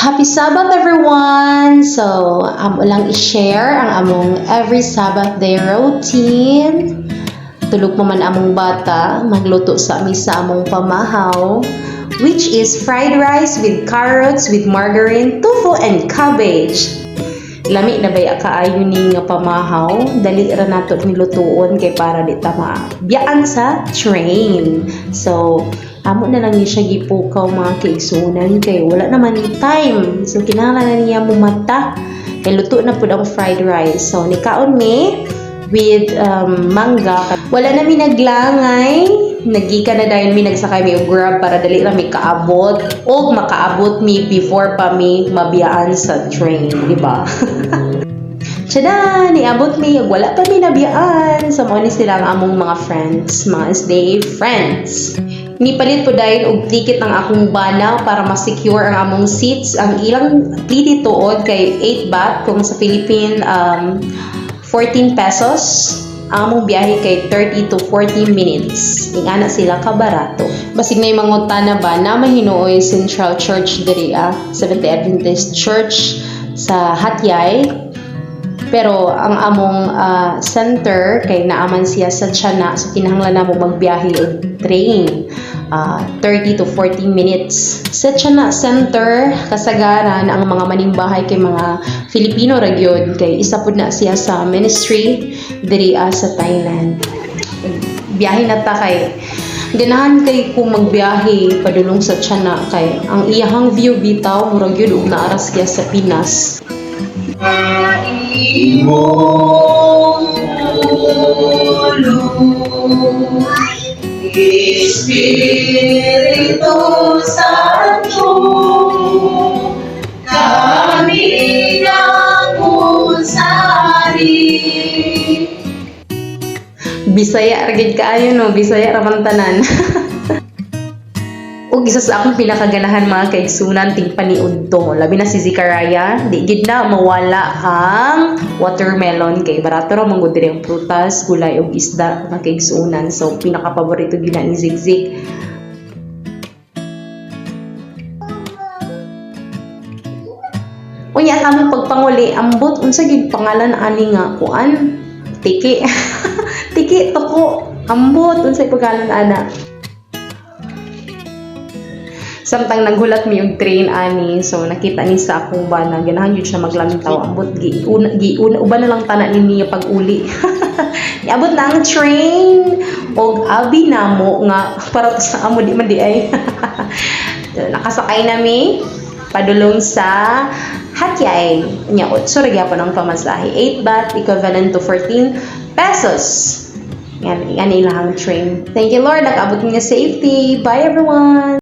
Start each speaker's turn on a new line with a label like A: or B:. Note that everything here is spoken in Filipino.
A: Happy Sabbath everyone! So, amo lang i-share ang among every Sabbath day routine. Tulog mo man among bata, magluto sa misa among pamahaw, which is fried rice with carrots, with margarine, tofu, and cabbage. Lami na bay kaayo ni nga pamahaw, dali ra nato nilutuon kay para di ta mabiyaan sa train. So, amo na lang ni siya gipukaw mga kaigsunan kay wala naman ni time. So, kinahanglan na niya mumata. Kay luto na pud ang fried rice. So, nikaon mi with mangga. Wala na mi naglangay. Nagika na dahil mi nagsakay mi og Grab para dali ra mi kaabot o makaabot mi before pa mi mabiyaan sa train, di ba? Tada! Niabot mi, wala pa mi nabiyaan. So, mo ni sila ang among mga friends, mga SDA friends. Nipalit po dahil og ticket ng akong bana para ma-secure ang among seats. Ang ilang pliti tuod kay 8 baht kung sa Philippine 14 pesos. Ang among biyahe kay 30 to 40 minutes. Ingana sila kabarato. Basig may mangutana ba na mahinuoy Central Church diri Seventh-day Adventist Church sa Hatyay. Pero ang among center kay naaman siya sa Tiana, so kinahanglan namo magbiyahe og train 30 to 40 minutes. Sa Tiana Center kasagaran ang mga manimbahay kay mga Filipino ra gyud kay isa pud na siya sa ministry diri sa Thailand. Biyahe na ta kay ganahan kay kung magbiyahe padulong sa Tiana kay ang iyahang view bitaw murag gyud og naaras siya sa Pinas.
B: Imong ulo, Espiritu Santo, kami nangusari.
A: Bisaya ra gid kaayo no, Bisaya ra man tanan. Og isa sa akong pinakaganahan mga kaigsunan ting paniud to, labi na si Zechariah, di gid na mawala ang watermelon kay barato ra man gud diri ang prutas, gulay ug isda mga kaigsunan. So pinaka-paborito gyud na ni Zigzig. Unya kami pagpanguli ambot unsa gid pangalan ani nga kuan? Tiki. Tiki toko. Ambot unsay pangalan ana? Samtang naghulat mi og train ani, so nakita ni sa akong bana ganahan yun siya maglantaw ambot giuna uban na lang tanan niya pag-uli. Niabot na ang train og abi namo nga para sa amo di man di ay. Nakasakay nami padulong sa Hatyay. Nya so ra gyapon ang pamasahe, 8 baht equivalent to 14 pesos. Yan ilang train. Thank you Lord, nakaabot niya safety. Bye everyone.